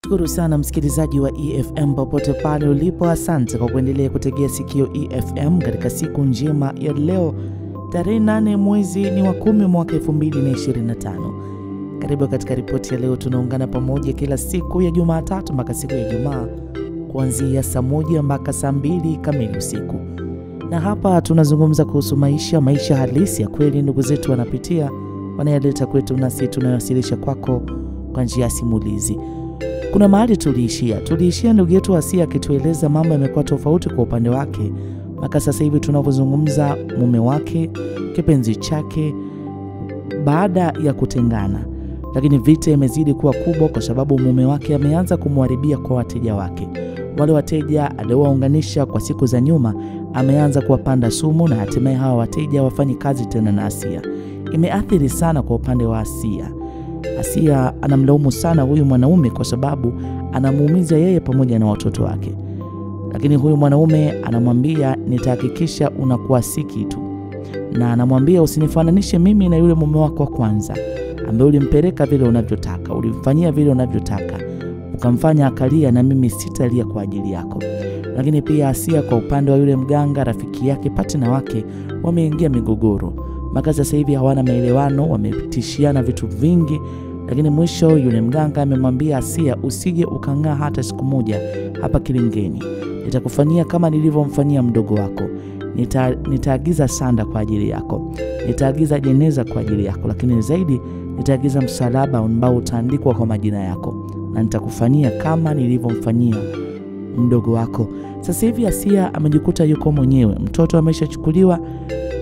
Shukuru sana msikilizaji wa EFM popote pale ulipo. Asante kwa kuendelea kutegea sikio EFM katika siku njema ya leo tarehe 8 mwezi ni wa 10 mwaka 2025. Karibu katika ripoti ya leo. Tunaungana pamoja kila siku ya Jumatatu mpaka siku ya Ijumaa kuanzia saa 1 mpaka saa 2 kamili usiku. Na hapa tunazungumza kuhusu maisha halisi ya kweli ndugu zetu wanapitia, wanayaleta kwetu nasi tunayowasilisha kwako kwa njia ya simulizi. Kuna mahali tuliishia ndugu yetu Asia akitueleza mambo yamekuwa tofauti kwa upande wake mpaka sasa hivi tunavyozungumza, mume wake, kipenzi chake, baada ya kutengana. Lakini vita imezidi kuwa kubwa kwa sababu mume wake ameanza kumharibia kwa wateja wake. Wale wateja aliowaunganisha kwa siku za nyuma ameanza kuwapanda sumu, na hatimaye hawa wateja wafanyi kazi tena na Asia. Imeathiri sana kwa upande wa Asia. Asia anamlaumu sana huyu mwanaume kwa sababu anamuumiza yeye pamoja na watoto wake. Lakini huyu mwanaume anamwambia nitahakikisha unakuwa si kitu. Na anamwambia usinifananishe mimi na yule mume wako wa kwanza ambaye ulimpeleka vile unavyotaka, ulimfanyia vile unavyotaka, ukamfanya akalia, na mimi sitalia kwa ajili yako. Lakini pia Asia kwa upande wa yule mganga rafiki yake, partner wake, wameingia migogoro. Mpaka sasa hivi hawana maelewano, wametishiana vitu vingi. Lakini mwisho yule mganga amemwambia Asia, usije ukang'aa hata siku moja hapa Kilingeni. Nitakufanyia kama nilivyomfanyia mdogo wako. Nitaagiza sanda kwa ajili yako, nitaagiza jeneza kwa ajili yako, lakini zaidi nitaagiza msalaba ambao utaandikwa kwa majina yako, na nitakufanyia kama nilivyomfanyia mdogo wako. Sasa hivi Asia amejikuta yuko mwenyewe, mtoto ameshachukuliwa,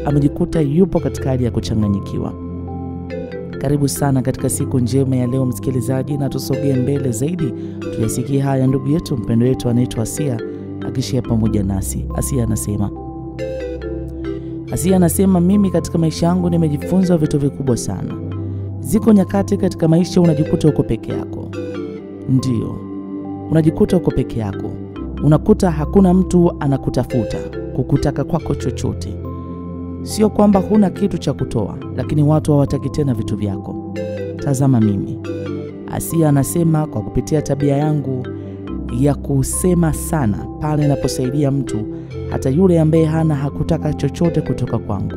amejikuta yupo katika hali ya kuchanganyikiwa. Karibu sana katika siku njema ya leo msikilizaji, na tusogee mbele zaidi tuyasikie haya ndugu yetu mpendo wetu anaitwa Asia akishia pamoja nasi. Asia anasema mimi katika maisha yangu nimejifunza vitu vikubwa sana. Ziko nyakati katika maisha unajikuta uko peke yako. Ndio, unajikuta uko peke yako. Unakuta hakuna mtu anakutafuta kukutaka kwako chochote. Sio kwamba huna kitu cha kutoa, lakini watu hawataki tena vitu vyako. Tazama mimi. Asia anasema kwa kupitia tabia yangu ya kusema sana pale ninaposaidia mtu, hata yule ambaye hana hakutaka chochote kutoka kwangu.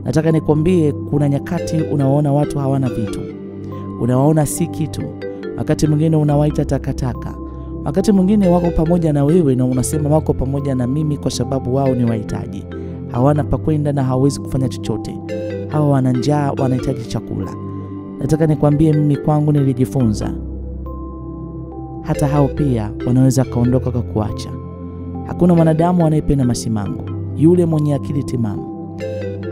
Nataka nikwambie kuna nyakati unaona watu hawana vitu, unawaona si kitu. Wakati mwingine unawaita takataka. Wakati mwingine wako pamoja na wewe na unasema wako pamoja na mimi kwa sababu wao ni wahitaji. Hawana pa kwenda na hawezi kufanya chochote. Hawa wana njaa, wanahitaji chakula. Nataka nikwambie mimi kwangu nilijifunza hata hao pia wanaweza kaondoka kwa kuacha. Hakuna mwanadamu anayependa masimango. Yule mwenye akili timamu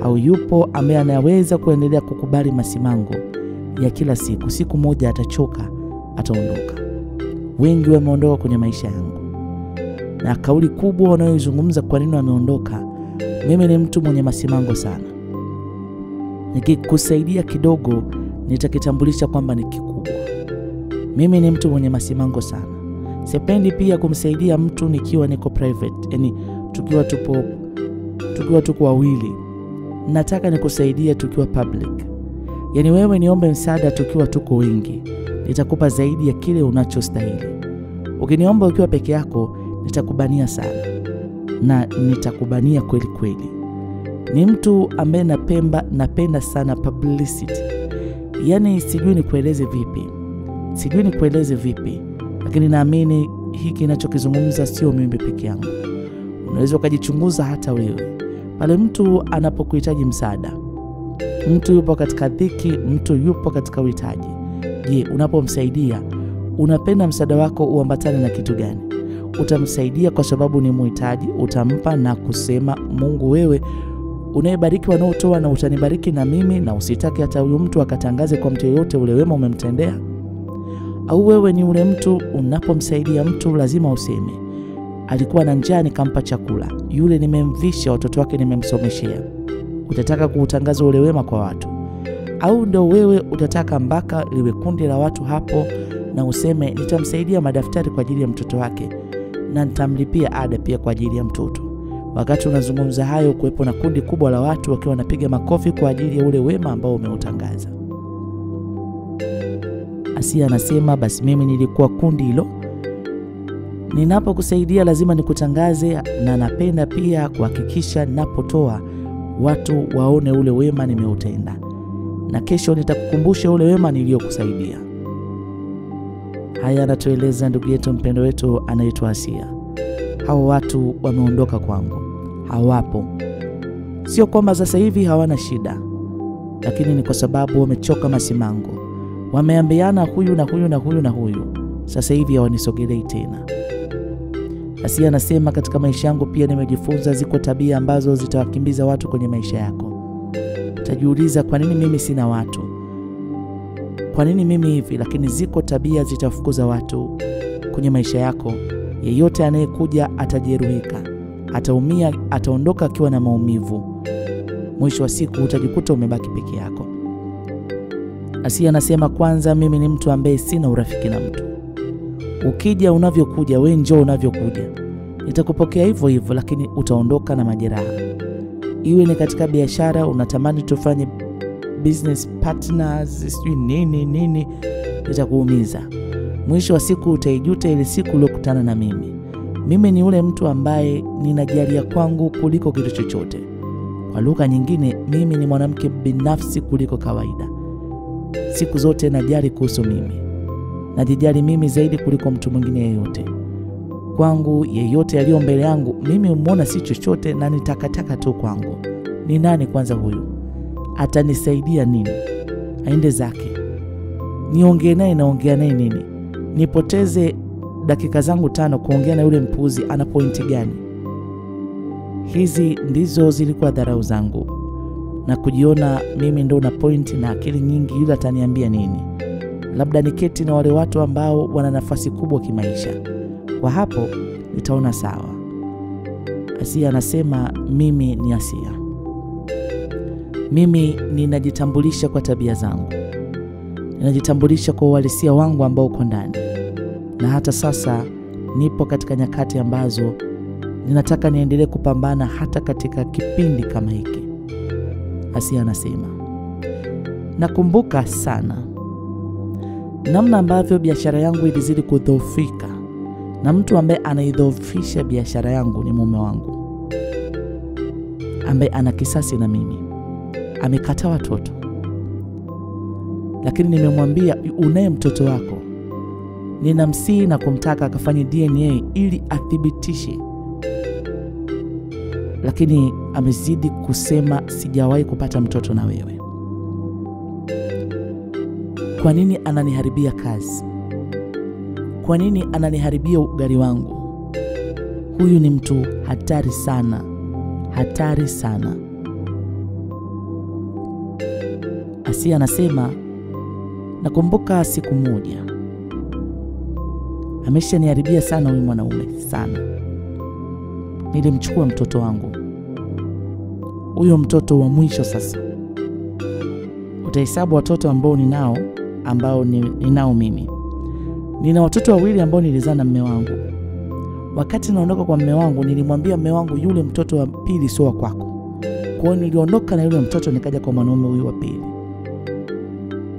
au yupo ambaye anaweza kuendelea kukubali masimango ya kila siku. Siku moja atachoka, ataondoka. Wengi wameondoka kwenye maisha yangu, na kauli kubwa wanayozungumza kwa nini wameondoka. Mimi ni mtu mwenye masimango sana. Nikikusaidia kidogo nitakitambulisha kwamba ni kikubwa. Mimi ni mtu mwenye masimango sana. Sipendi pia kumsaidia mtu nikiwa niko private, yani tukiwa tuko wawili. Nataka nikusaidia tukiwa public. Yani wewe niombe msaada tukiwa tuko wengi, nitakupa zaidi ya kile unachostahili. Ukiniomba ukiwa peke yako nitakubania sana, na nitakubania kweli kweli. Ni mtu ambaye napenda sana publicity. Yani sijui nikueleze vipi, lakini naamini hiki ninachokizungumza sio mimi peke yangu. Unaweza ukajichunguza hata wewe. Pale mtu anapokuhitaji msaada, mtu yupo katika dhiki, mtu yupo katika uhitaji. Je, unapomsaidia unapenda msaada wako uambatane na kitu gani? Utamsaidia kwa sababu ni mhitaji, utampa na kusema Mungu wewe unayebariki wanaotoa na utanibariki na mimi, na usitaki hata huyo mtu akatangaze kwa mtu yeyote ule wema umemtendea? Au wewe ni ule mtu unapomsaidia mtu lazima useme alikuwa na njaa nikampa chakula, yule nimemvisha, watoto wake nimemsomeshea? Utataka kuutangaza ule wema kwa watu? Au ndio wewe utataka mpaka liwe kundi la watu hapo na useme nitamsaidia madaftari kwa ajili ya mtoto wake na nitamlipia ada pia kwa ajili ya mtoto? Wakati unazungumza hayo, kuwepo na kundi kubwa la watu wakiwa wanapiga makofi kwa ajili ya ule wema ambao umeutangaza. Asia anasema basi mimi nilikuwa kundi hilo. Ninapokusaidia lazima nikutangaze, na napenda pia kuhakikisha ninapotoa watu waone ule wema nimeutenda, na kesho nitakukumbusha ule wema niliokusaidia. Haya anatueleza ndugu yetu mpendo wetu anaitwa Asia. Hao watu wameondoka kwangu, hawapo. Sio kwamba sasa hivi hawana shida, lakini ni kwa sababu wamechoka masimango. Wameambiana huyu na huyu na huyu na huyu, sasa hivi hawanisogelei tena. Asia anasema katika maisha yangu pia nimejifunza ziko tabia ambazo zitawakimbiza watu kwenye maisha yako. Utajiuliza kwa nini mimi sina watu? Kwa nini mimi hivi? Lakini ziko tabia zitafukuza watu kwenye maisha yako. Yeyote anayekuja atajeruhika, ataumia, ataondoka akiwa na maumivu. Mwisho wa siku utajikuta umebaki peke yako. Asia anasema kwanza, mimi ni mtu ambaye sina urafiki na mtu. Ukija unavyokuja, wewe njoo unavyokuja, nitakupokea hivyo hivyo, lakini utaondoka na majeraha. Iwe ni katika biashara, unatamani tufanye business partners, sijui nini, nitakuumiza. Mwisho wa siku utaijuta ile siku uliyokutana na mimi. Mimi ni ule mtu ambaye ninajalia kwangu kuliko kitu chochote. Kwa lugha nyingine, mimi ni mwanamke binafsi kuliko kawaida. Siku zote najali kuhusu mimi. Najijali mimi zaidi kuliko mtu mwingine yeyote. Kwangu yeyote aliyo mbele yangu mimi umuona si chochote na nitakataka tu kwangu. Ni nani kwanza huyu? Atanisaidia nini? Aende zake. Niongee naye, naongea naye nini? Nipoteze dakika zangu 5 kuongea na yule mpuzi, ana pointi gani? Hizi ndizo zilikuwa dharau zangu, na kujiona mimi ndo na point na akili nyingi, yule ataniambia nini? Labda niketi na wale watu ambao wana nafasi kubwa kimaisha. Kwa hapo nitaona sawa. Asia anasema mimi ni Asia. Mimi ninajitambulisha kwa tabia zangu. Ninajitambulisha kwa uhalisia wangu ambao uko ndani. Na hata sasa nipo katika nyakati ambazo ninataka niendelee kupambana hata katika kipindi kama hiki. Asia anasema, nakumbuka sana namna ambavyo biashara yangu ilizidi kudhoofika, na mtu ambaye anaidhoofisha biashara yangu ni mume wangu, ambaye ana kisasi na mimi. Amekataa watoto, lakini nimemwambia unaye mtoto wako. Ninamsihi na kumtaka akafanye DNA ili athibitishe, lakini amezidi kusema sijawahi kupata mtoto na wewe. Kwa nini ananiharibia kazi? Kwa nini ananiharibia ugali wangu? Huyu ni mtu hatari sana, hatari sana. Asia anasema, nakumbuka siku moja ameshaniharibia sana huyu mwanaume sana. Nilimchukua mtoto wangu, huyo mtoto wa mwisho. Sasa utahesabu watoto ambao ninao mimi. Nina watoto 2 ambao nilizaa na mume wangu. Wakati naondoka kwa mume wangu, nilimwambia mume wangu yule mtoto wa pili sio wa kwako. Kwa hiyo niliondoka na yule mtoto nikaja kwa mwanaume huyu wa pili.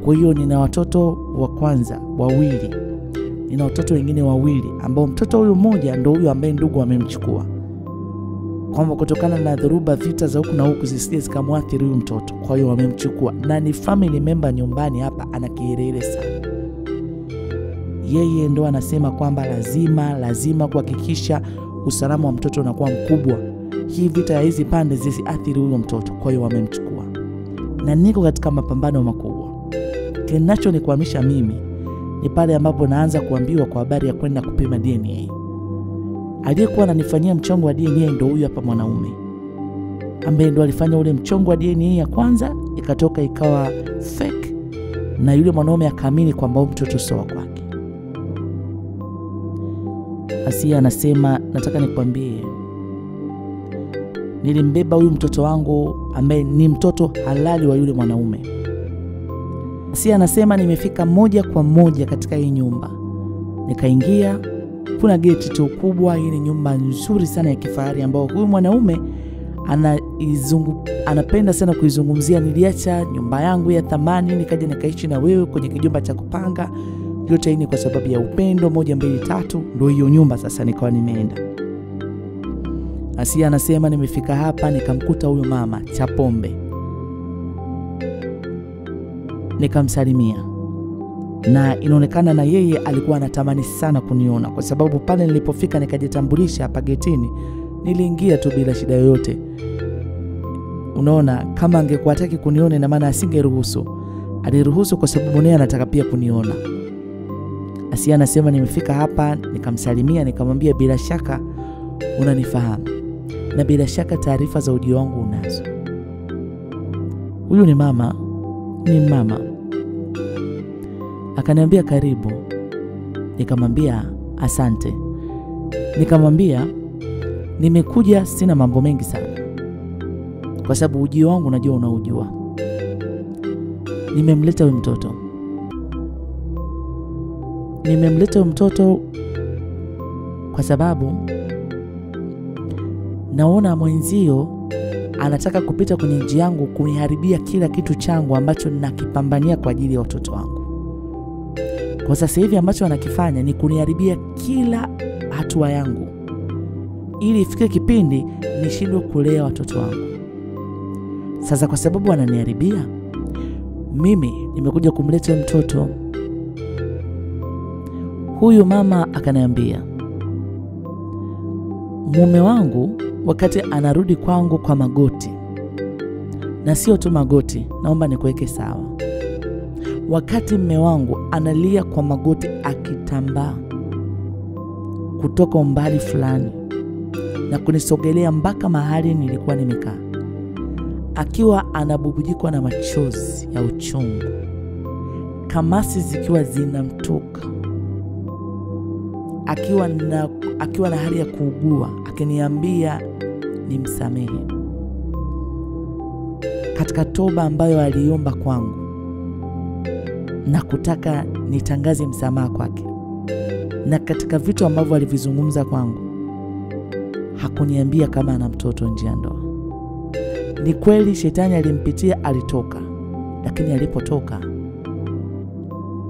Kwa hiyo nina watoto wa kwanza 2. Nina watoto wengine 2 ambao mtoto huyu mmoja ndio huyu ambaye ndugu wamemchukua. Kwamba kutokana na dhoruba, vita za huku na huku zisije zikamwathiri huyu mtoto, kwa hiyo wamemchukua, na ni family member nyumbani hapa, ana kiherehere sana. Yeye ndo anasema kwamba lazima kuhakikisha usalama wa mtoto unakuwa mkubwa. Hii vita ya hizi pande zisiathiri huyo mtoto, kwa hiyo wamemchukua. Na niko katika mapambano makubwa. Kinachonikwamisha mimi ni pale ambapo naanza kuambiwa kwa habari ya kwenda kupima DNA. Aliyekuwa ananifanyia mchongo wa DNA ndo huyu hapa mwanaume, ambaye ndo alifanya ule mchongo wa DNA ya kwanza, ikatoka ikawa fake, na yule mwanaume akaamini kwamba mtoto sio wake. Asia anasema, nataka nikwambie, nilimbeba huyu mtoto wangu ambaye ni mtoto halali wa yule mwanaume. Asia anasema, nimefika moja kwa moja katika hii nyumba. Nikaingia, kuna geti tu kubwa. Hii ni nyumba nzuri sana ya kifahari ambao huyu mwanaume anapenda sana kuizungumzia, niliacha nyumba yangu ya thamani nikaja nikaishi na wewe kwenye kijumba cha kupanga. Yote hii ni kwa sababu ya upendo, 1 2 3, ndio hiyo nyumba sasa nikawa nimeenda. Asia anasema nimefika hapa nikamkuta huyu mama Chapombe. Nikamsalimia. Na inaonekana na yeye alikuwa anatamani sana kuniona, kwa sababu pale nilipofika nikajitambulisha hapa getini, niliingia tu bila shida yoyote. Unaona, kama angekuwa hataki kuniona na maana asingeruhusu. Aliruhusu kwa sababu naye anataka pia kuniona. Asia anasema nimefika hapa nikamsalimia, nikamwambia bila shaka unanifahamu na bila shaka taarifa za ujio wangu unazo. Huyu ni mama. Akaniambia karibu. Nikamwambia asante. Nikamwambia nimekuja sina mambo mengi sana, kwa sababu ujio wangu najua unaujua. Nimemleta huyu mtoto kwa sababu naona mwenzio anataka kupita kwenye njia yangu kuniharibia kila kitu changu ambacho nakipambania kwa ajili ya watoto wangu. Kwa sasa hivi ambacho anakifanya ni kuniharibia kila hatua yangu, ili ifike kipindi nishindwe kulea watoto wangu. Sasa kwa sababu ananiharibia, mimi nimekuja kumleta mtoto. Huyu mama akaniambia mume wangu wakati anarudi kwangu kwa magoti, na sio tu magoti, naomba nikuweke sawa. Wakati mume wangu analia kwa magoti akitambaa kutoka umbali fulani na kunisogelea mpaka mahali nilikuwa nimekaa, akiwa anabubujikwa na machozi ya uchungu, kamasi zikiwa zinamtoka, akiwa na hali ya kuugua, akiniambia nimsamehe katika toba ambayo aliomba kwangu na kutaka nitangaze msamaha kwake, na katika vitu ambavyo alivizungumza kwangu hakuniambia kama ana mtoto nje ya ndoa. Ni kweli shetani alimpitia, alitoka, lakini alipotoka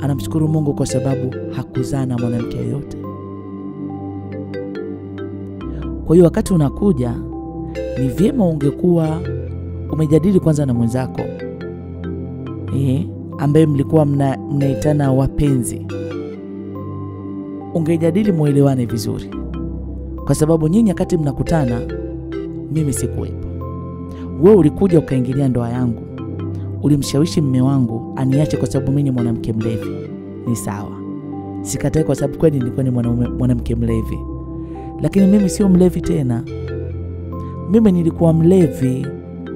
anamshukuru Mungu kwa sababu hakuzaa na mwanamke yoyote. Kwa hiyo wakati unakuja, ni vyema ungekuwa umejadili kwanza na mwenzako ambaye mlikuwa mnaitana wapenzi. Ungejadili muelewane vizuri, kwa sababu nyinyi wakati mnakutana mimi sikuwepo. Wewe ulikuja ukaingilia ndoa yangu, ulimshawishi mume wangu aniache kwa sababu mimi ni mwanamke mlevi. Ni sawa, sikatai, kwa sababu kweli nilikuwa ni mwanamke mlevi, lakini mimi sio mlevi tena. Mimi nilikuwa mlevi,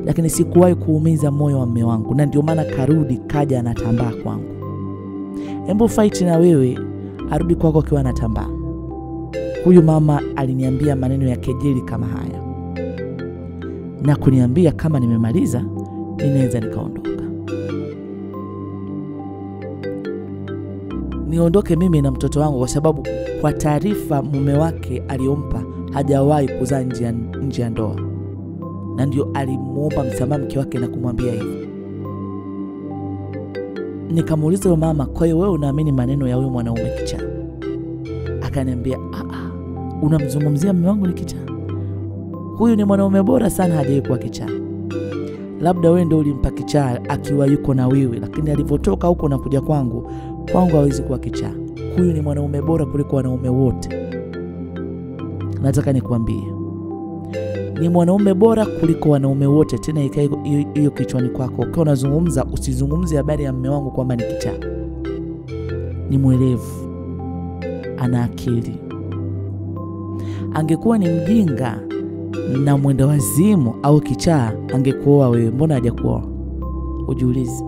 lakini sikuwahi kuumiza moyo wa mume wangu, na ndio maana karudi kaja anatambaa kwangu. Hebu fight na wewe arudi kwako akiwa anatambaa. Huyu mama aliniambia maneno ya kejeli kama haya, na kuniambia kama nimemaliza ninaweza nikaondoka. Niondoke mimi na mtoto wangu, kwa sababu kwa taarifa mume wake aliompa hajawahi kuzaa nje ya ndoa, na ndio alimuomba msamaha mke wake na kumwambia hivi. Nikamuuliza huyo mama, kwa hiyo wewe unaamini maneno ya huyo mwanaume kichaa? Akaniambia unamzungumzia mume wangu ni kichaa? Huyu ni mwanaume bora sana, hajawahi kuwa kichaa. Labda wewe ndio ulimpa kichaa akiwa yuko na wewe, lakini alipotoka huko na kuja kwangu hawezi kuwa kichaa. Huyu ni mwanaume bora kuliko wanaume wote. Nataka nikwambie, ni mwanaume bora kuliko wanaume wote. Tena ikae hiyo kichwani kwako. Ukiwa unazungumza, usizungumzie habari ya mume wangu kwamba ni kichaa. Ni mwelevu, ana akili. Angekuwa ni mjinga na mwenda wazimu au kichaa, angekuoa wewe. Mbona hajakuoa? Ujiulize,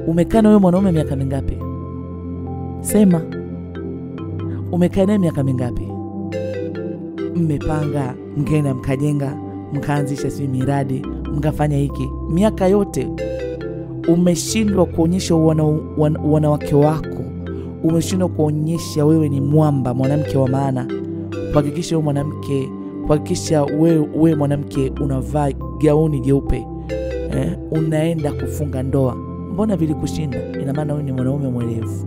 umekaa na wewe mwanaume miaka mingapi? Sema, umekaa naye miaka mingapi? Mmepanga, mkaenda mkajenga, mkaanzisha miradi, mkafanya hiki. Miaka yote umeshindwa kuonyesha wanawake wako, umeshindwa kuonyesha wewe ni mwamba, mwanamke wa maana, kuhakikisha wewe mwanamke kuhakikisha wewe mwanamke unavaa gauni jeupe, unaenda kufunga ndoa, mbona vilikushinda? Ina maana wewe ni mwanaume mwerevu.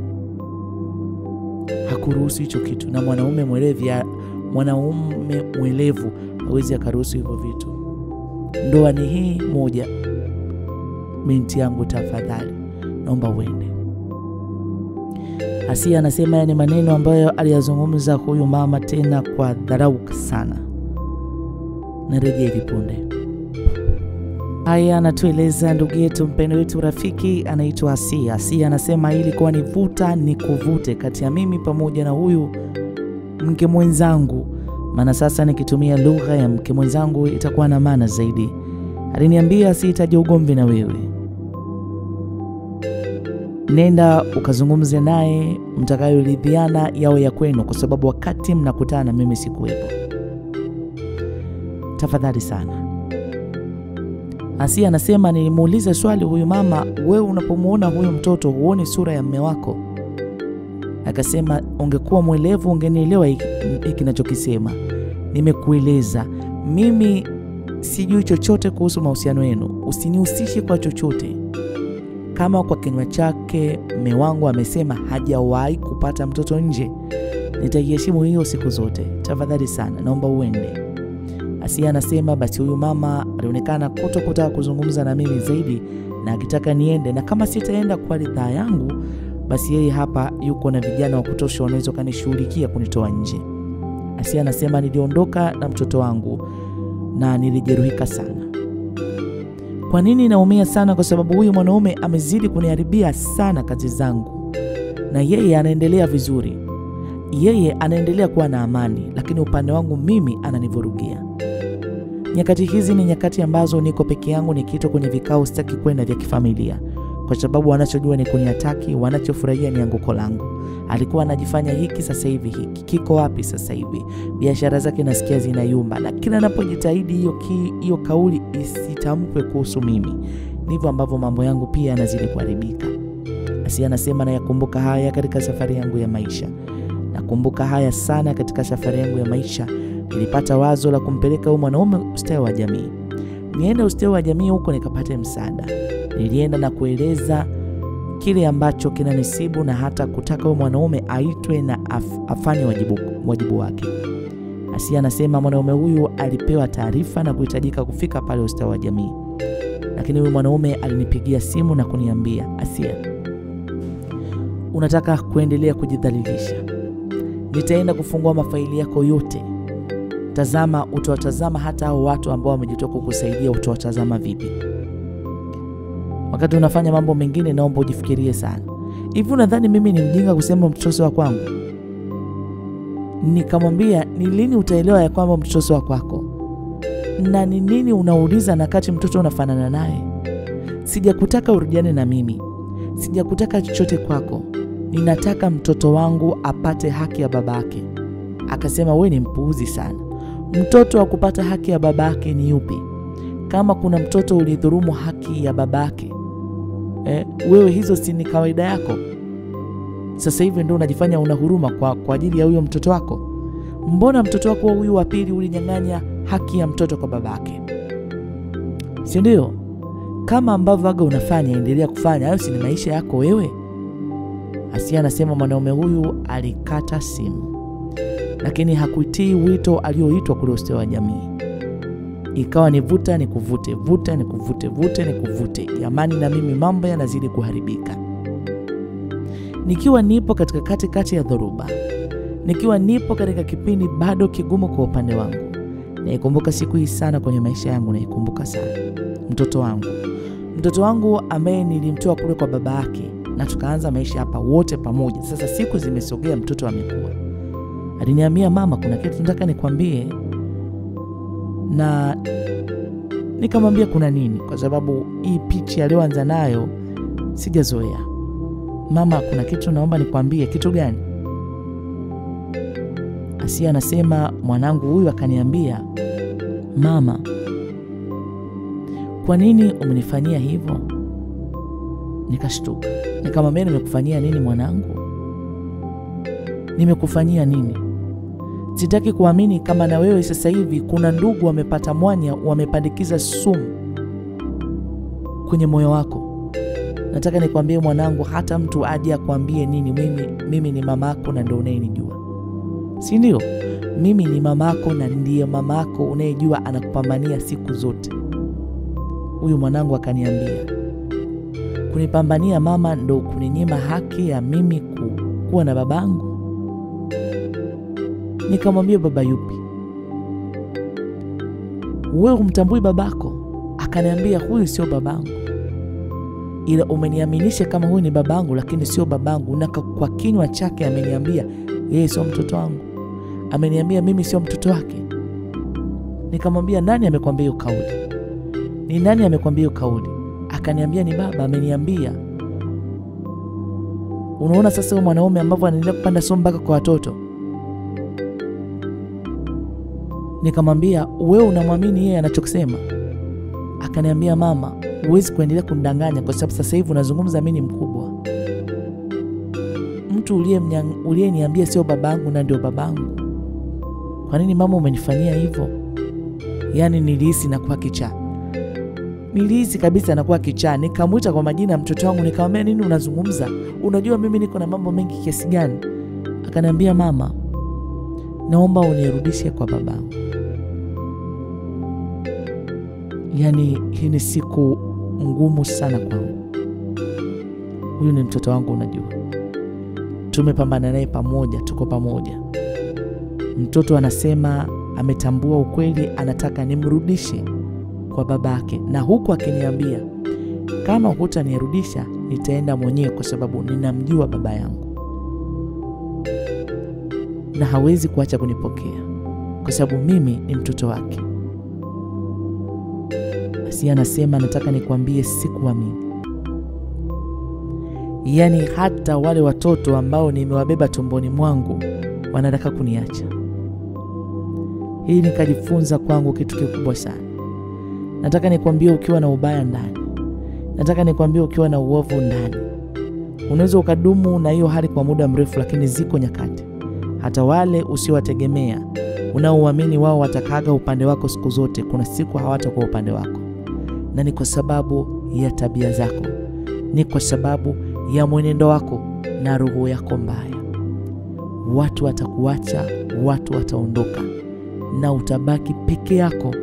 Hakuruhusu hicho kitu, na mwanaume mwelevu hawezi akaruhusu hivyo vitu. Ndoa ni hii moja. Binti yangu, tafadhali naomba uende. Asia anasema yani maneno ambayo aliyazungumza huyu mama, tena kwa dharau sana. Narejea punde. Haya, anatueleza ndugu yetu mpendo wetu rafiki anaitwa Asia. Asia anasema ilikuwa ni vuta ni kuvute kati ya mimi pamoja na huyu mke mwenzangu, maana sasa nikitumia lugha ya mke mwenzangu itakuwa na maana zaidi. Aliniambia sihitaji ugomvi na wewe, nenda ukazungumze naye, mtakayoridhiana yao ya kwenu, kwa sababu wakati mnakutana mimi sikuwepo. Tafadhali sana. Asia anasema nilimuuliza swali huyu mama, wewe unapomuona huyu mtoto huoni sura ya mume wako? Akasema ungekuwa mwelevu ungenielewa hiki ninachokisema. Nimekueleza mimi sijui chochote kuhusu mahusiano yenu, usinihusishe kwa chochote. Kama kwa kinywa chake mume wangu amesema hajawahi kupata mtoto nje, nitaiheshimu hiyo siku zote. Tafadhali sana, naomba uende. Asia anasema basi huyu mama alionekana kutaka kuzungumza na mimi zaidi, na akitaka niende, na kama sitaenda kwa ridhaa yangu, basi yeye hapa yuko na vijana wa kutosha wanaweza kanishughulikia kunitoa nje. Asia anasema niliondoka na mtoto wangu na nilijeruhika sana. Kwa nini naumia sana? Kwa sababu huyu mwanaume amezidi kuniharibia sana kazi zangu, na yeye anaendelea vizuri, yeye anaendelea kuwa na amani, lakini upande wangu mimi ananivurugia. Nyakati hizi ni nyakati ambazo niko peke yangu, nikiitwa kwenye vikao sitaki kwenda vya kifamilia, kwa sababu wanachojua ni kuniataki, wanachofurahia ni anguko langu. Alikuwa anajifanya hiki, sasa hivi hiki kiko wapi sasa hivi? Biashara zake nasikia zinayumba, na kila ninapojitahidi hiyo kauli isitamkwe kuhusu mimi, ndivyo ambavyo mambo yangu pia yanazidi kuharibika. Asia anasema nayakumbuka haya katika safari yangu ya maisha. Nakumbuka haya sana katika safari yangu ya maisha. Nilipata wazo la kumpeleka huyu mwanaume ustawi wa jamii. Nienda ustawi wa jamii huko nikapate msaada. Nilienda na kueleza kile ambacho kinanisibu, na hata kutaka huyu mwanaume aitwe na afanye wajibu wake. Asia anasema mwanaume huyu alipewa taarifa na kuhitajika kufika pale ustawi wa jamii. Lakini huyu mwanaume alinipigia simu na kuniambia, Asia, unataka kuendelea kujidhalilisha? Nitaenda kufungua mafaili yako yote. Tazama, utawatazama hata hao watu ambao wamejitoa kukusaidia, utawatazama vipi? Wakati unafanya mambo mengine naomba ujifikirie sana. Hivi unadhani mimi ni mjinga kusema mtoto wa kwangu? Nikamwambia, ni lini utaelewa ya kwamba mtoto wa kwako? Na ni nini unauliza na kati mtoto unafanana naye? Sijakutaka urudiane na mimi. Sijakutaka chochote kwako. Ninataka mtoto wangu apate haki ya babake. Akasema wewe ni mpuuzi sana. Mtoto wa kupata haki ya babake ni yupi? Kama kuna mtoto ulidhulumu haki ya babake, wewe hizo si ni kawaida yako? Sasa hivi ndio unajifanya una huruma kwa ajili ya huyo mtoto wako? Mbona mtoto wako huyu wa pili ulinyang'anya haki ya mtoto kwa babake? Si ndio? Kama ambavyo waga unafanya, endelea kufanya. Hayo si ni maisha yako wewe? Asia anasema mwanaume huyu alikata simu, lakini hakuitii wito alioitwa kule ustawi wa jamii. Ikawa ni vuta ni kuvute, vuta ni kuvute, vuta ni kuvute. Jamani, na mimi mambo yanazidi kuharibika. Nikiwa nipo katika katikati ya dhoruba, nikiwa nipo katika kipindi bado kigumu kwa upande wangu. Naikumbuka siku hii sana kwenye maisha yangu, naikumbuka sana. Mtoto wangu ambaye nilimtoa kule kwa baba yake, na tukaanza maisha hapa wote pamoja. Sasa siku zimesogea, mtoto amekua. Aliniambia, mama, kuna kitu nataka nikwambie. Na nikamwambia kuna nini, kwa sababu hii pichi aliyoanza nayo sijazoea. Mama, kuna kitu naomba nikwambie. Kitu gani? Asia anasema mwanangu huyu akaniambia, mama, kwa nini umenifanyia hivyo? Nikashtuka. Nikamwambia, nimekufanyia nini mwanangu? Nimekufanyia nini? Sitaki kuamini kama na wewe sasa hivi kuna ndugu wamepata mwanya, wamepandikiza sumu kwenye moyo wako. Nataka nikwambie mwanangu, hata mtu aje akwambie nini, mimi ni mamako na ndio unayenijua. Si ndio? Mimi ni mamako na ndiye mamako unayejua anakupambania siku zote. Huyu mwanangu akaniambia, kunipambania mama ndo kuninyima haki ya mimi kuwa na babangu? Nikamwambia, baba yupi? Wewe humtambui babako? Akaniambia, huyu sio babangu, ila umeniaminisha kama huyu ni babangu, lakini sio babangu. Na kwa kinywa chake ameniambia yeye sio mtoto wangu, ameniambia mimi sio mtoto wake. Nikamwambia, nani amekwambia hiyo kauli? Ni nani amekwambia hiyo kauli? Akaniambia, ni baba ameniambia. Unaona sasa huyo mwanaume ambavyo anaendelea kupanda somo mpaka kwa watoto. Nikamwambia, wewe unamwamini yeye anachokisema? Akaniambia, mama, huwezi kuendelea kunidanganya kwa sababu sasa hivi unazungumza mimi ni mkubwa. Mtu uliyeniambia sio babangu na ndio babangu. Kwa nini mama umenifanyia hivyo? Yaani nilihisi nakuwa kichaa. Nilihisi kabisa nakuwa kichaa. Nikamuita kwa majina ya mtoto wangu, nikamwambia, nini unazungumza? Unajua mimi niko na mambo mengi kiasi gani? Akaniambia, mama, naomba unirudishe kwa babangu. Yaani hii ni siku ngumu sana kwangu. Huyu ni mtoto wangu, unajua. Tumepambana naye pamoja, tuko pamoja. Mtoto anasema ametambua ukweli, anataka nimrudishe kwa babake, na huku akiniambia kama hutanirudisha nitaenda mwenyewe kwa sababu ninamjua baba yangu na hawezi kuacha kunipokea kwa sababu mimi ni mtoto wake. Basi anasema, nataka nikwambie sikuamini. Yaani hata wale watoto ambao nimewabeba tumboni mwangu wanataka kuniacha. Hii nikajifunza kwangu kitu kikubwa sana. Nataka nikwambie, ukiwa na ubaya ndani, nataka nikwambie ukiwa na uovu ndani, unaweza ukadumu na hiyo hali kwa muda mrefu, lakini ziko nyakati hata wale usiowategemea, unaoamini wao watakaga upande wako siku zote, kuna siku hawatakuwa upande wako. Na ni kwa sababu ya tabia zako, ni kwa sababu ya mwenendo wako na roho yako mbaya. Watu watakuacha, watu wataondoka na utabaki peke yako.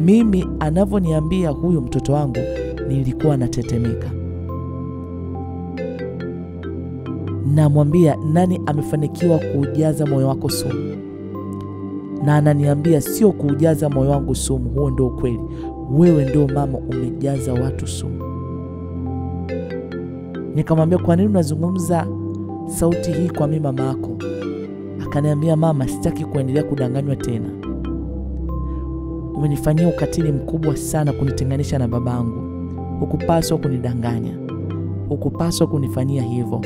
Mimi anavyoniambia huyu mtoto wangu, nilikuwa natetemeka. Namwambia, nani amefanikiwa kuujaza moyo wako sumu? Na ananiambia, sio kuujaza moyo wangu sumu, huo ndio ukweli. Wewe ndio mama umejaza watu sumu. Nikamwambia, kwa nini unazungumza sauti hii kwa mimi mama yako? Akaniambia, mama, sitaki kuendelea kudanganywa tena. Umenifanyia ukatili mkubwa sana kunitenganisha na babangu. Hukupaswa kunidanganya. Hukupaswa kunifanyia hivyo.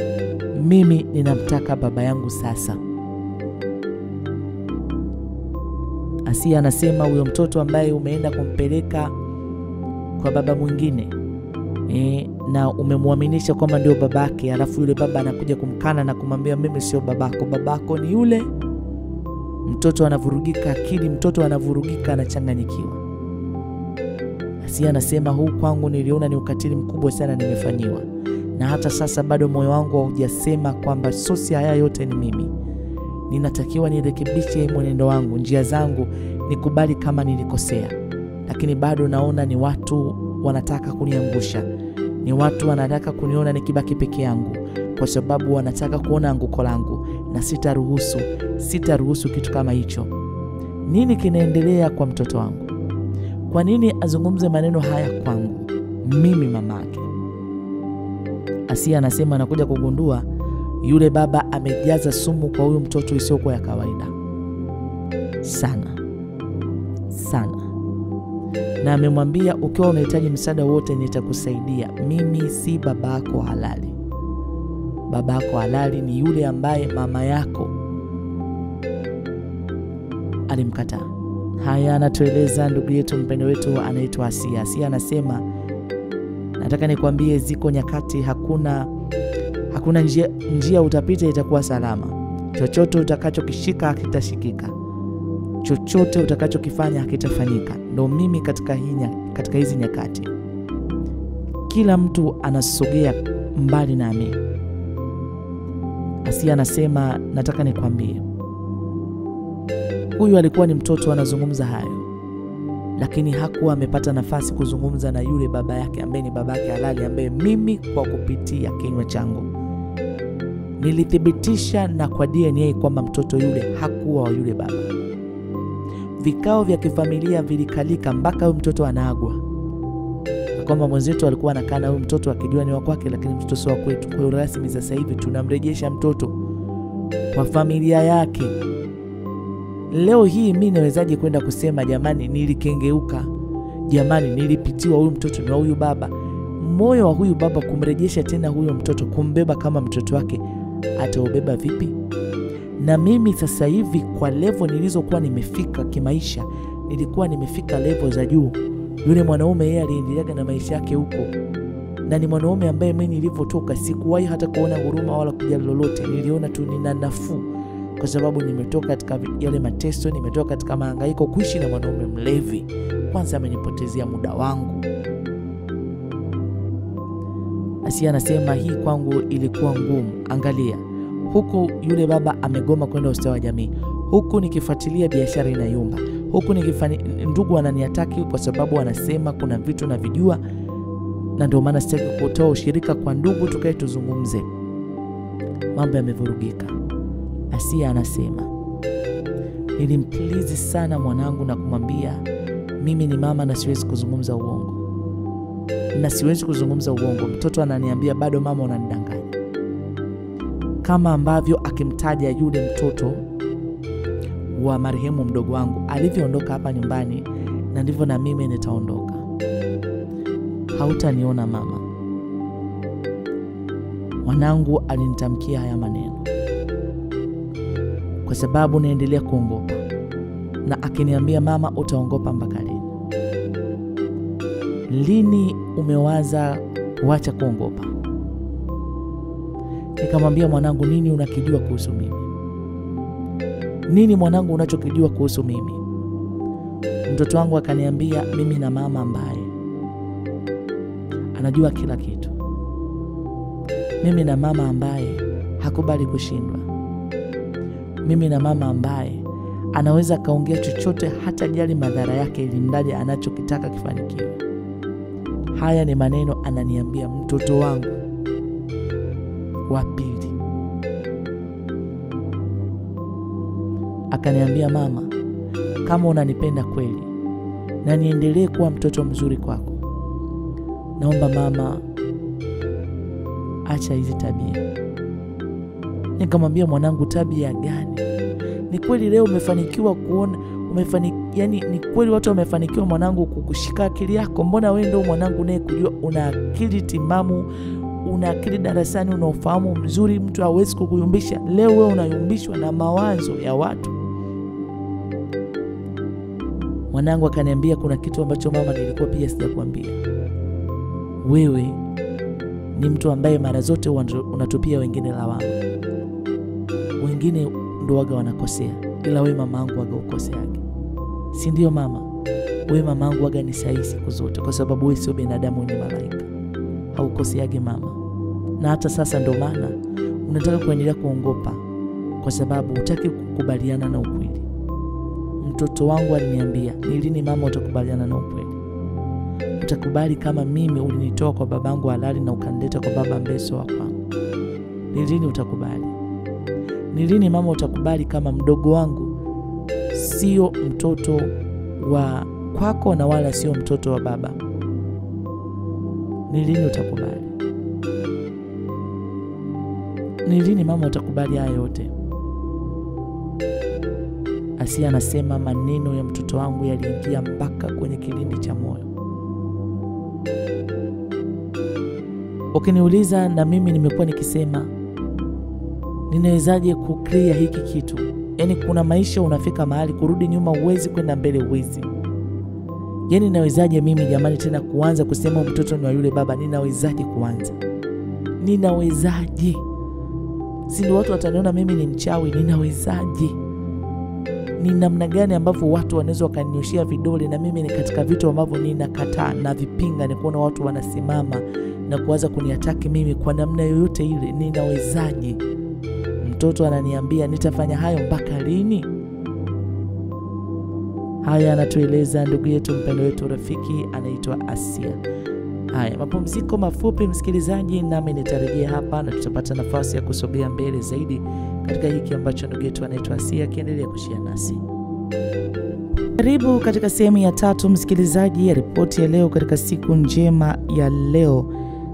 Mimi ninamtaka baba yangu sasa. Asia anasema, huyo mtoto ambaye umeenda kumpeleka kwa baba mwingine na umemwaminisha kwamba ndio babake, alafu yule baba anakuja kumkana na kumwambia, mimi sio babako, babako ni yule. Mtoto anavurugika akili, mtoto anavurugika, anachanganyikiwa. Asia anasema, huu kwangu niliona ni ukatili mkubwa sana nimefanyiwa, na hata sasa bado moyo wangu haujasema kwamba sosi haya yote ni mimi. Ninatakiwa nirekebishe mwenendo wangu, njia zangu, nikubali kama nilikosea. Lakini bado naona ni watu wanataka kuniangusha. Ni watu wanataka kuniona nikibaki peke yangu kwa sababu wanataka kuona anguko langu, na sitaruhusu kitu kama hicho. Nini kinaendelea kwa mtoto wangu? Kwa nini azungumze maneno haya kwangu mimi mamake? Asia anasema, anakuja kugundua yule baba amejaza sumu kwa huyu mtoto isiyokuwa ya kawaida sana sana. Na amemwambia, ukiwa unahitaji msaada wote nitakusaidia. Mimi si babako halali. Babako halali ni yule ambaye mama yako alimkataa. Haya anatueleza ndugu yetu mpendo wetu anaitwa Asia. Asia anasema, nataka nikwambie, ziko nyakati hakuna njia utapita itakuwa salama. chochote utakachokishika hakitashikika, chochote utakachokifanya hakitafanyika. Ndio mimi katika hizi nyakati, kila mtu anasogea mbali nami. Asia anasema, nataka nikwambie, huyu alikuwa ni mtoto anazungumza hayo, lakini hakuwa amepata nafasi kuzungumza na yule baba yake ambaye ni baba yake halali, ambaye mimi kwa kupitia kinywa changu nilithibitisha na kwa DNA kwamba mtoto yule hakuwa wa yule baba. Vikao vya kifamilia vilikalika mpaka huyu mtoto anaagwa, kwamba mwenzetu alikuwa anakaa na huyu mtoto akijua ni wa kwake, lakini mtoto sio wa kwetu. Kwa hiyo rasmi sasa hivi tunamrejesha mtoto kwa familia yake. Leo hii mimi nawezaje kwenda kusema jamani nilikengeuka, jamani nilipitiwa, huyu mtoto ni wa huyu baba? Moyo wa huyu baba kumrejesha tena huyo mtoto, kumbeba kama mtoto wake, ataubeba vipi? Na mimi sasa hivi kwa level nilizokuwa nimefika kimaisha, nilikuwa nimefika level za juu. Yule mwanaume yeye aliendelea na maisha yake huko, na ni mwanaume ambaye mimi nilipotoka sikuwahi hata kuona huruma wala kujali lolote. Niliona tu nina nafuu kwa sababu nimetoka katika yale mateso, nimetoka katika mahangaiko. Kuishi na mwanaume mlevi, kwanza amenipotezea muda wangu. Asia anasema hii kwangu ilikuwa ngumu. Angalia, huku yule baba amegoma kwenda ustawi wa jamii, huku nikifuatilia biashara inayumba, huku ndugu wananiataki kwa sababu wanasema kuna vitu na vijua, na ndio maana sitaki kutoa ushirika kwa ndugu tukae tuzungumze. Mambo yamevurugika. Asia anasema, nilimplizi sana mwanangu na kumwambia mimi ni mama na siwezi kuzungumza uongo. Mtoto ananiambia bado mama unanidanganya. Kama ambavyo akimtaja yule mtoto wa marehemu mdogo wangu alivyoondoka hapa nyumbani, na ndivyo na mimi nitaondoka. Hautaniona mama. Mwanangu alinitamkia haya maneno kwa sababu naendelea kuongopa, na akiniambia mama utaongopa mpaka lini? Lini umewaza kuacha kuongopa? Nikamwambia mwanangu, nini unakijua kuhusu mimi? Nini mwanangu unachokijua kuhusu mimi? Mtoto wangu akaniambia mimi na mama ambaye anajua kila kitu. Mimi na mama ambaye hakubali kushindwa. Mimi na mama ambaye anaweza kaongea chochote hata jali madhara yake, ili mradi anachokitaka kifanikiwe. Haya ni maneno ananiambia mtoto wangu wa pili. Akaniambia mama, kama unanipenda kweli na niendelee kuwa mtoto mzuri kwako, naomba mama acha hizi tabia. Nikamwambia mwanangu, tabia gani? Ni kweli leo umefanikiwa kuona ni kweli watu wamefanikiwa mwanangu kukushika akili yako? Mbona wewe ndio mwanangu naye kujua una akili timamu, una akili darasani, una ufahamu mzuri, mtu hawezi kukuyumbisha. Leo wewe unayumbishwa na mawazo ya watu. Mwanangu akaniambia kuna kitu ambacho mama nilikuwa pia sijakwambia. Wewe ni mtu ambaye mara zote unatupia wengine lawama. Wengine ndio waga wanakosea, ila wewe mamangu waga ukoseaje. Si ndio mama? Wewe mamangu waga ni sahihi siku zote, kwa sababu wewe sio binadamu, ni malaika. Haukoseaje mama. Na hata sasa ndio maana unataka kuendelea kuongopa, kwa sababu hutaki kukubaliana na ukweli. Mtoto wangu aliniambia, ni lini mama utakubaliana na ukweli? Utakubali kama mimi ulinitoa kwa babangu halali na ukanileta kwa baba ambaye sio wa kwangu? Ni lini utakubali? Ni lini mama utakubali kama mdogo wangu sio mtoto wa kwako na wala sio mtoto wa baba? Ni lini utakubali? Ni lini mama utakubali haya yote? Asia anasema maneno ya mtoto wangu yaliingia mpaka kwenye kilindi cha moyo. Ukiniuliza, na mimi nimekuwa nikisema ninawezaje kuclear hiki kitu? Yaani kuna maisha unafika mahali kurudi nyuma uwezi, kwenda mbele uwezi. Yaani nawezaje mimi jamani tena kuanza kusema mtoto ni wa yule baba? Ninawezaje kuanza? Ninawezaje? si watu wataniona mimi ni mchawi. Ninawezaje? Ni namna gani ambavyo watu wanaweza wakanyoshia vidole, na mimi ni katika vitu ambavyo ninakataa na vipinga, ni kuona watu wanasimama na kuanza kuniataki mimi kwa namna yoyote ile. Ninawezaje? Mtoto ananiambia nitafanya hayo mpaka lini? Haya anatueleza ndugu yetu mpendo wetu rafiki anaitwa Asia. Haya, mapumziko mafupi msikilizaji, nami nitarejea hapa na tutapata nafasi ya kusogea mbele zaidi katika hiki ambacho ndugu yetu anaitwa Asia akiendelea kushia nasi. Karibu katika sehemu ya 3 msikilizaji ya ripoti ya leo katika siku njema ya leo,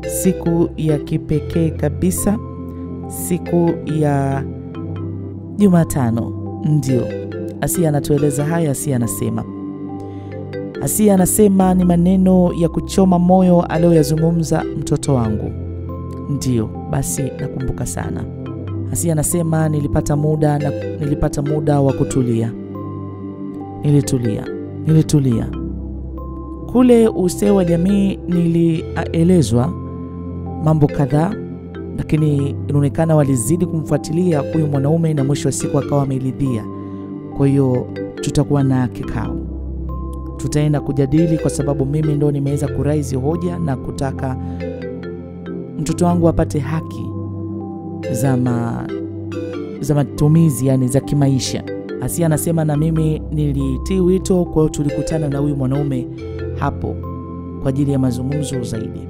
siku ya kipekee kabisa, siku ya Jumatano. Ndio Asia anatueleza haya. Asia anasema ni maneno ya kuchoma moyo aliyoyazungumza mtoto wangu. Ndio, basi nakumbuka sana. Asia anasema nilipata muda wa kutulia. Nilitulia. Kule ustawi wa jamii nilielezwa mambo kadhaa, lakini inaonekana walizidi kumfuatilia huyu mwanaume na mwisho wa siku akawa ameridhia. Kwa hiyo tutakuwa na kikao. Tutaenda kujadili kwa sababu mimi ndo nimeweza kuraise hoja na kutaka mtoto wangu apate haki za matumizi, yani za kimaisha. Asia anasema na mimi nilitii wito, kwa hiyo tulikutana na huyu mwanaume hapo kwa ajili ya mazungumzo zaidi.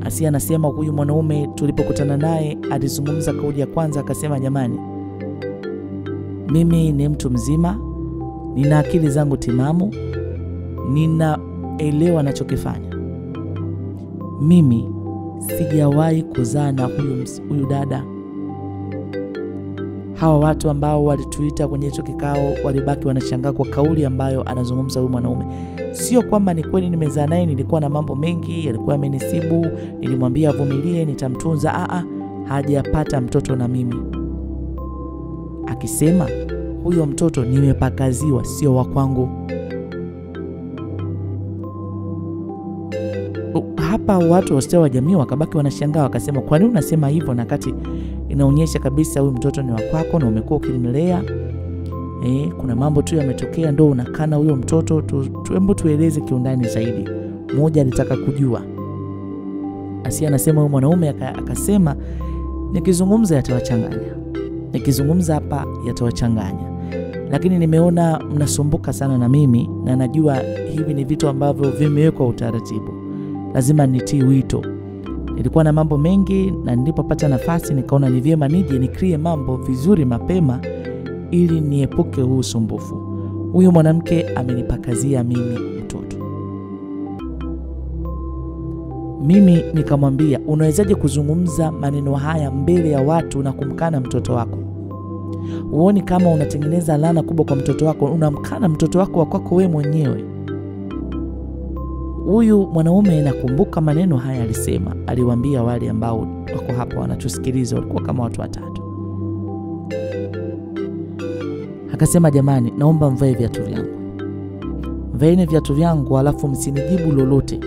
Asia anasema huyu mwanaume tulipokutana naye alizungumza kauli ya kwanza, akasema jamani, mimi ni mtu mzima, nina akili zangu timamu, ninaelewa ninachokifanya. Mimi sijawahi kuzaa na huyu dada. Hawa watu ambao walituita kwenye hicho kikao walibaki wanashangaa kwa kauli ambayo anazungumza huyu mwanaume. Sio kwamba ni kweli nimezaa naye, nilikuwa na mambo mengi yalikuwa yamenisibu, nilimwambia avumilie, nitamtunza. Hajapata mtoto na mimi. Akisema huyo mtoto nimepakaziwa, sio wa kwangu. Hapa watu wa jamii wakabaki wanashangaa, wakasema kwa nini unasema hivyo na kati inaonyesha kabisa huyu mtoto ni wa kwako na umekuwa ukimlea. Kuna mambo tu yametokea ndio unakana huyo mtoto. Hebu tueleze kiundani zaidi. Mmoja alitaka kujua. Asia anasema huyu mwanaume akasema nikizungumza yatawachanganya. Lakini nimeona mnasumbuka sana na mimi na najua hivi ni vitu ambavyo vimewekwa utaratibu. Lazima nitii wito. Nilikuwa na mambo mengi na nilipopata nafasi nikaona ni vyema nije nikrie mambo vizuri mapema ili niepuke huu usumbufu. Huyu mwanamke amenipakazia mimi mtoto. Mimi nikamwambia, unawezaje kuzungumza maneno haya mbele ya watu na kumkana mtoto wako? Uoni kama unatengeneza laana kubwa kwa mtoto wako? Unamkana mtoto wako wa kwako wewe mwenyewe. Huyu mwanaume nakumbuka maneno haya alisema, aliwaambia wale ambao wako hapa wanatusikiliza, walikuwa kama watu 3. Akasema jamani, naomba mvae viatu vyangu. Vaeni viatu vyangu alafu msinijibu lolote.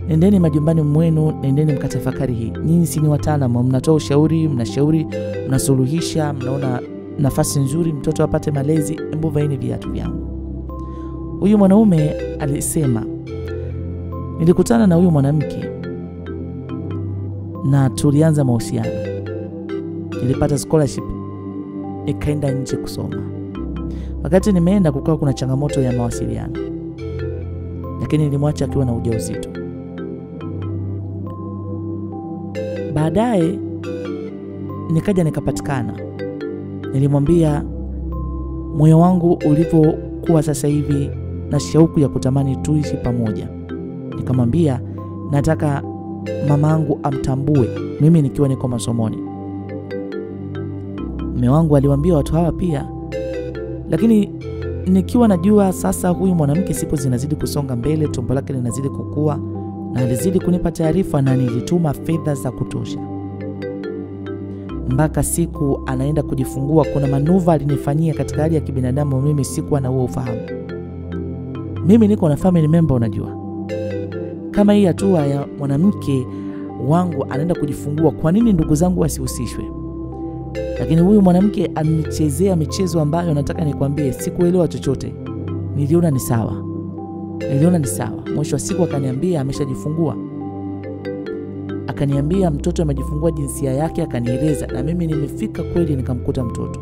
Nendeni majumbani mwenu, nendeni mkatafakari hii. Nyinyi si ni wataalamu, mnatoa ushauri, mnashauri, mnasuluhisha, mnaona nafasi nzuri mtoto apate malezi, hebu vaeni viatu vyangu. Huyu mwanaume alisema, nilikutana na huyu mwanamke na tulianza mahusiano. Nilipata scholarship, nikaenda nje kusoma. Wakati nimeenda kukawa kuna changamoto ya mawasiliano, lakini nilimwacha akiwa na ujauzito. Baadaye nikaja nikapatikana. Nilimwambia moyo wangu ulivyokuwa sasa hivi na shauku ya kutamani tuishi pamoja. Nikamwambia nataka mamangu amtambue mimi nikiwa niko masomoni. Mume wangu aliwaambia watu hawa pia, lakini nikiwa najua sasa huyu mwanamke siku zinazidi kusonga mbele, tumbo lake linazidi kukua, na alizidi kunipa taarifa na nilituma fedha za kutosha. Mpaka siku anaenda kujifungua kuna manuva alinifanyia katika hali ya kibinadamu, mimi sikuwa na huo ufahamu. Mimi niko na family member, unajua. Kama hii hatua ya mwanamke wangu anaenda kujifungua, kwa nini ndugu zangu wasihusishwe? Lakini huyu mwanamke anichezea michezo ambayo nataka nikwambie sikuelewa chochote. Niliona ni sawa. Mwisho wa siku akaniambia ameshajifungua. Akaniambia mtoto amejifungua jinsia yake, akanieleza, na mimi nimefika kweli nikamkuta mtoto.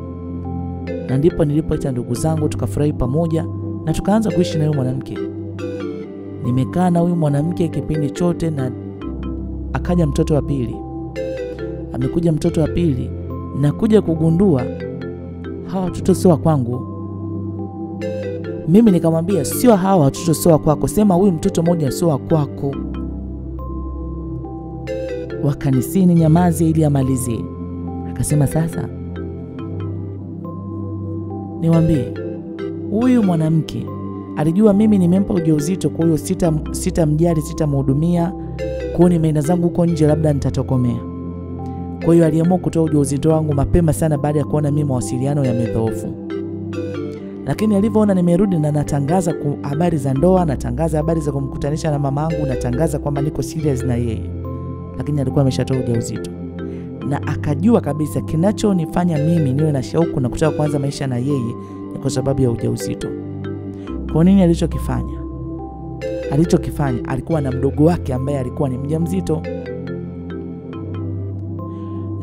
Na ndipo nilipoita ndugu zangu tukafurahi pamoja na tukaanza kuishi na huyu mwanamke. Nimekaa na huyu mwanamke kipindi chote na akaja mtoto wa pili. Amekuja mtoto wa pili na kuja kugundua hawa watoto sio kwangu. Mimi nikamwambia sio hawa watoto sio kwako, sema huyu mtoto mmoja sio kwako. Wakanisini nyamazi ili amalizie. Akasema sasa niwaambie, huyu mwanamke alijua mimi nimempa ujauzito, kwa hiyo sitamjali, sitamhudumia, kwa nimeenda zangu huko nje labda nitatokomea. Kwa hiyo aliamua kutoa ujauzito wangu mapema sana baada ya kuona mimi mawasiliano yamedhoofu. Lakini alivyoona nimerudi na natangaza habari za ndoa, natangaza habari za kumkutanisha na mamangu, natangaza kwamba niko serious na yeye, lakini alikuwa ameshatoa ujauzito. Na akajua kabisa kinachonifanya mimi niwe na shauku na kutaka kuanza maisha na yeye ni kwa sababu ya ujauzito. Kwa nini alichokifanya? Alikuwa na mdogo wake ambaye alikuwa ni mjamzito.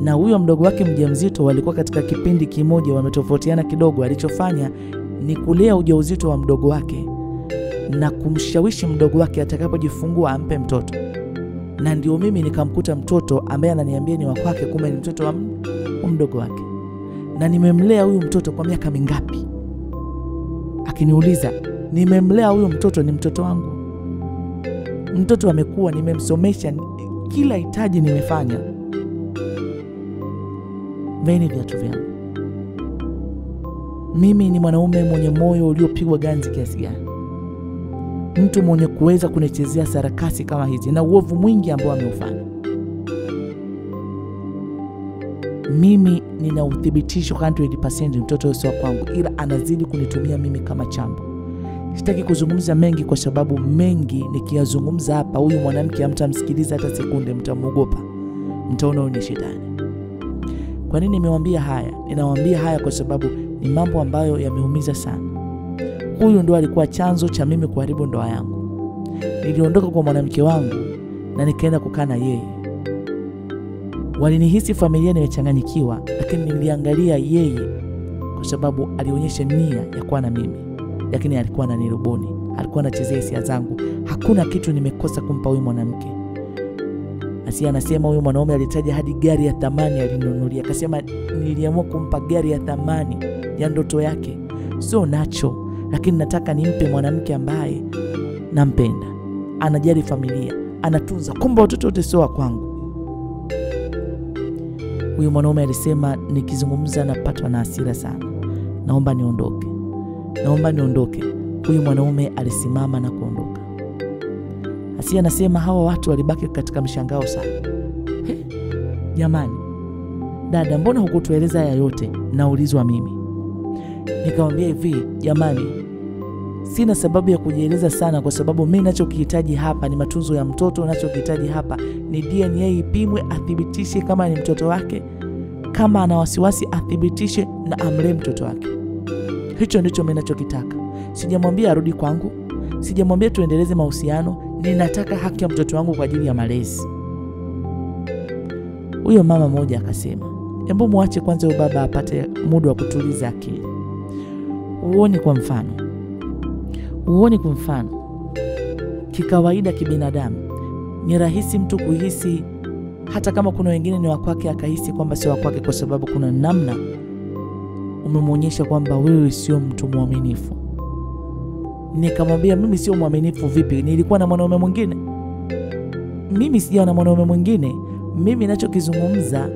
Na huyo mdogo wake mjamzito walikuwa katika kipindi kimoja, wametofautiana kidogo. Alichofanya ni kulea ujauzito wa mdogo wake na kumshawishi mdogo wake atakapojifungua ampe mtoto. Na ndio mimi nikamkuta mtoto ambaye ananiambia ni wa kwake, kumbe ni mtoto wa mdogo wake. Na nimemlea huyu mtoto kwa miaka mingapi? Akiniuliza, nimemlea huyu mtoto, ni mtoto wangu. Mtoto amekuwa, nimemsomesha, kila hitaji nimefanya. Veni viatu vyangu. Mimi ni mwanaume mwenye moyo uliopigwa ganzi kiasi gani? Mtu mwenye kuweza kunichezea sarakasi kama hizi na uovu mwingi ambao ameufanya. Mimi nina uthibitisho 100% mtoto sio kwangu, ila anazidi kunitumia mimi kama chambo. Sitaki kuzungumza mengi kwa sababu mengi nikiyazungumza hapa huyu mwanamke hamtamsikiliza hata sekunde, mtamuogopa. Mtaona huyu ni shetani. Kwa nini nimewambia haya? Ninawaambia haya kwa sababu ni mambo ambayo yameumiza sana. Huyu ndo alikuwa chanzo cha mimi kuharibu ndoa yangu. Niliondoka kwa mwanamke wangu na nikaenda kukaa na yeye. Walinihisi familia nimechanganyikiwa, lakini niliangalia yeye kwa sababu alionyesha nia ya kuwa na mimi. Lakini alikuwa ananirubuni, alikuwa anachezea hisia zangu. Hakuna kitu nimekosa kumpa huyu mwanamke. Asia anasema huyu mwanaume alitaja hadi gari ya thamani alinunulia. Akasema niliamua kumpa gari ya thamani ya ndoto yake. Sio nacho, lakini nataka nimpe mwanamke ambaye nampenda, anajali familia, anatunza, kumbe watoto wote sio kwangu. Huyu mwanaume alisema nikizungumza napatwa na hasira sana. Naomba niondoke. Huyu mwanaume alisimama na kuondoka. Asia anasema hawa watu walibaki katika mshangao sana. Jamani, dada, mbona hukutueleza haya yote? Naulizwa mimi. Nikamwambia hivi, jamani, sina sababu ya kujieleza sana kwa sababu mimi ninachokihitaji hapa ni matunzo ya mtoto. Ninachokihitaji hapa ni DNA ipimwe, athibitishe kama ni mtoto wake. Kama ana wasiwasi athibitishe na amlee mtoto wake. Hicho ndicho mimi ninachokitaka. Sijamwambia arudi kwangu, sijamwambia tuendeleze mahusiano. Ninataka haki ya mtoto wangu kwa ajili ya malezi. Huyo mama mmoja akasema, hebu muache kwanza huyo baba apate muda wa kutuliza akili. Uone kwa mfano. Kikawaida kibinadamu ni rahisi mtu kuhisi, hata kama kuna wengine ni wakwake akahisi kwamba sio wakwake, kwa sababu kuna namna umemwonyesha kwamba wewe sio mtu mwaminifu. Nikamwambia mimi sio mwaminifu vipi? Nilikuwa na mwanaume mwingine? Mimi sija na mwanaume mwingine. Mimi ninachokizungumza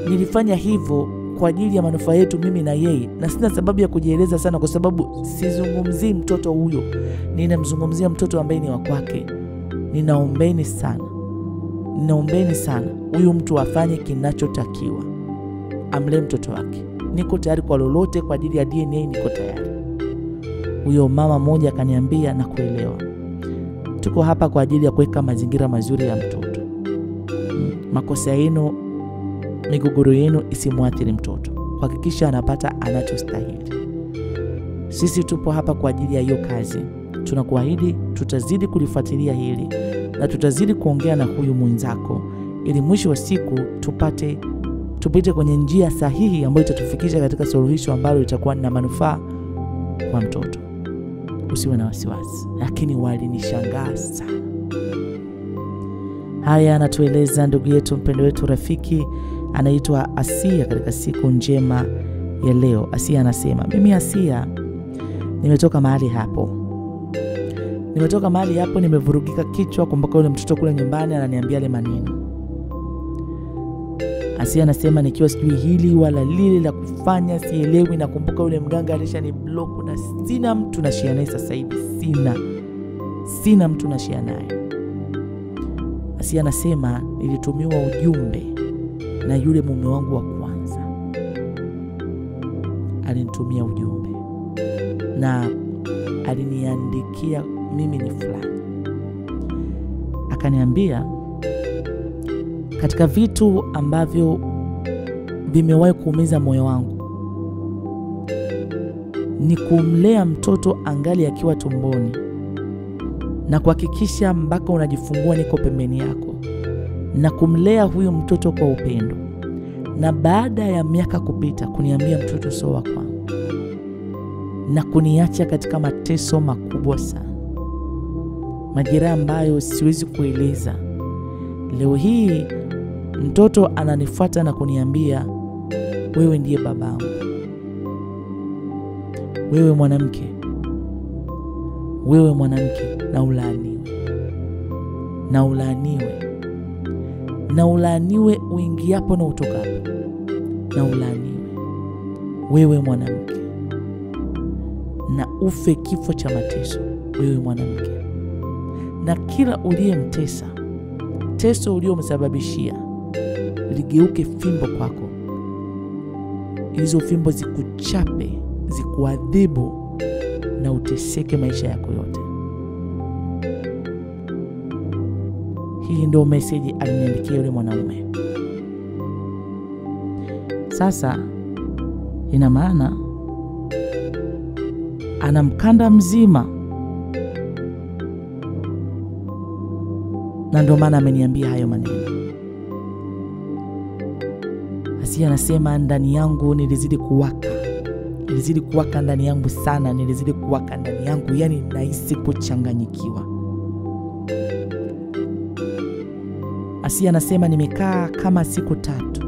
nilifanya hivyo kwa ajili ya manufaa yetu mimi na yeye, na sina sababu ya kujieleza sana kwa sababu sizungumzii mtoto huyo. Ninamzungumzia mtoto ambaye ni wa kwake. Ninaombeni sana huyu mtu afanye kinachotakiwa, amlee mtoto wake. Niko tayari kwa lolote kwa ajili ya DNA, niko tayari. Huyo mama mmoja akaniambia, na kuelewa, tuko hapa kwa ajili ya kuweka mazingira mazuri ya mtoto. Makosa yenu migogoro yenu isimuathiri mtoto. Kuhakikisha anapata anachostahili. Sisi tupo hapa kwa ajili ya hiyo kazi. Tunakuahidi tutazidi kulifuatilia hili na tutazidi kuongea na huyu mwenzako ili mwisho wa siku tupite kwenye njia sahihi ambayo itatufikisha katika suluhisho ambalo litakuwa na manufaa kwa mtoto. Usiwe na wasiwasi. Lakini walinishangaa sana. Haya anatueleza ndugu yetu, mpendo wetu, rafiki anaitwa Asia katika siku njema ya leo. Asia anasema, mimi Asia nimetoka mahali hapo. Nimevurugika kichwa kumbuka yule mtoto kule nyumbani ananiambia yale maneno. Asia anasema nikiwa sijui hili wala lile la kufanya, sielewi, na kumbuka yule mganga alishani block na sina mtu na share naye sasa hivi. Sina mtu na share naye. Asia anasema nilitumiwa ujumbe na yule mume wangu wa kwanza. Alinitumia ujumbe na aliniandikia mimi ni fulani. Akaniambia katika vitu ambavyo vimewahi kuumiza moyo wangu ni kumlea mtoto angali akiwa tumboni na kuhakikisha mpaka unajifungua niko pembeni yako, na kumlea huyo mtoto kwa upendo, na baada ya miaka kupita kuniambia mtoto sio wa kwangu na kuniacha katika mateso makubwa sana, majeraha ambayo siwezi kueleza. Leo hii mtoto ananifuata na kuniambia wewe ndiye babangu. Wewe mwanamke na ulaaniwe uingiapo na utokapo. Na ulaaniwe wewe mwanamke, na ufe kifo cha mateso wewe mwanamke, na kila uliyemtesa, teso uliyomsababishia ligeuke fimbo kwako. Hizo fimbo zikuchape, zikuadhibu na uteseke maisha yako yote. Hii ndio message aliniandikia yule mwanaume. Sasa ina maana ana mkanda mzima, na ndio maana ameniambia hayo maneno. Asia anasema ndani yangu nilizidi kuwaka ndani yangu sana, yani nahisi kuchanganyikiwa. Asia anasema nimekaa kama siku tatu.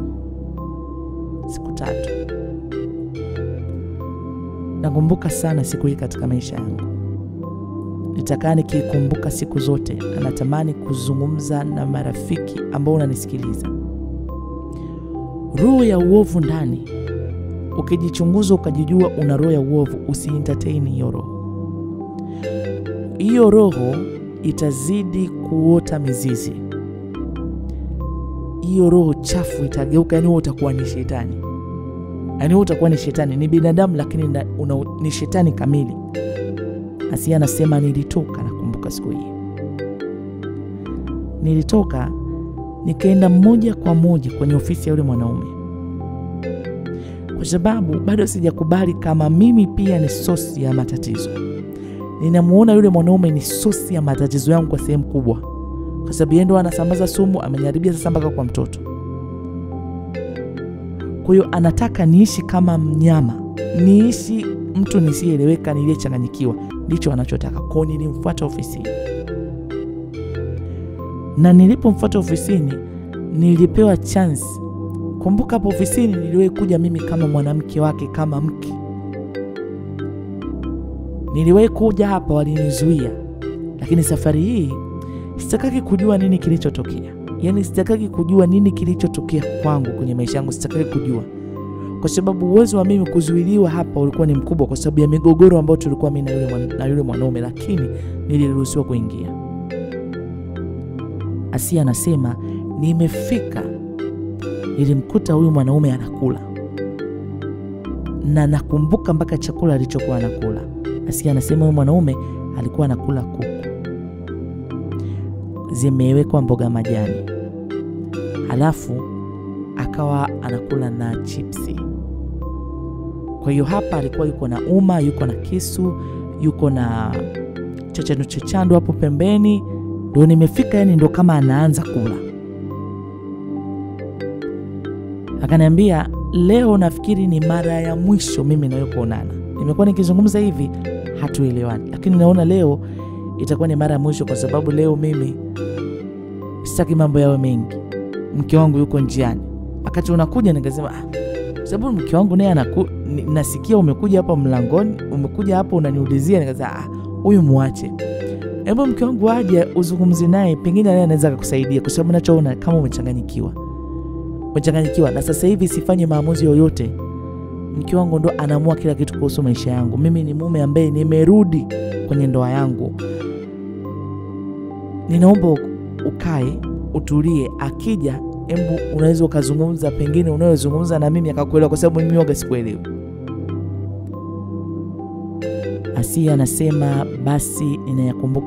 Nakumbuka sana siku hii katika maisha yangu. Nitakaa nikikumbuka siku zote, na natamani kuzungumza na marafiki ambao unanisikiliza. Roho ya uovu ndani, ukijichunguza ukajijua una roho ya uovu, usi-entertain hiyo roho. Hiyo roho itazidi kuota mizizi. Hiyo roho chafu itageuka, yani utakuwa ni shetani. Ni binadamu lakini ni shetani kamili. Asia anasema nilitoka, nakumbuka siku hii. Nilitoka nikaenda moja kwa moja kwenye ofisi ya yule mwanaume, kwa sababu bado sijakubali kama mimi pia ni sosi ya matatizo. Ninamuona yule mwanaume ni sosi ya matatizo yangu kwa sehemu kubwa, kwa sababu yeye ndo anasambaza sumu, ameniharibia sasa mpaka kwa mtoto. Kwa hiyo anataka niishi kama mnyama, niishi mtu nisieleweka, niliyechanganyikiwa. Ndicho anachotaka. Kwa hiyo nilimfuata ofisini. Na nilipomfuata ofisini nilipewa chance. Kumbuka hapo ofisini niliwahi kuja mimi kama mwanamke wake, kama mke. Niliwahi kuja hapa, walinizuia. Lakini safari hii sitakaki kujua nini kilichotokea. Yani sitakaki kujua nini kilichotokea kwangu kwenye maisha yangu, sitakaki kujua. Kwa sababu uwezo wa mimi kuzuiliwa hapa ulikuwa ni mkubwa kwa sababu ya migogoro ambayo tulikuwa mimi na yule mwanaume, lakini niliruhusiwa kuingia. Asia anasema nimefika, nilimkuta huyu mwanaume anakula. Na nakumbuka mpaka chakula alichokuwa anakula. Asia anasema huyu mwanaume alikuwa anakula kuku zimewekwa mboga majani. Halafu akawa anakula na chipsi. Kwa hiyo hapa alikuwa yuko na uma, yuko na kisu, yuko na chachanu hapo pembeni. Ndio nimefika, yani ndio kama anaanza kula. Akaniambia, leo nafikiri ni mara ya mwisho mimi na wewe kuonana. Nimekuwa nikizungumza hivi hatuelewani, lakini naona leo itakuwa ni mara ya mwisho, kwa sababu leo mimi sitaki mambo yawe mengi. Mke wangu yuko njiani. Wakati unakuja nikasema sababu mke wangu naye nasikia umekuja hapa mlangoni, umekuja hapa unaniulizia, nikasema huyu muache. Hebu mke wangu aje uzungumzie naye, pengine naye anaweza kukusaidia, kwa sababu ninachoona kama umechanganyikiwa. Na sasa hivi sifanye maamuzi yoyote. Mke wangu ndo anaamua kila kitu kuhusu maisha yangu. Mimi ni mume ambaye nimerudi kwenye ndoa yangu. Ninaomba ukae, utulie. Akija, hebu unaweza ukazungumza, pengine unawezungumza na mimi akakuelewa, kwa sababu mimi waga sikuelewi. Asia anasema basi ninayakumbuka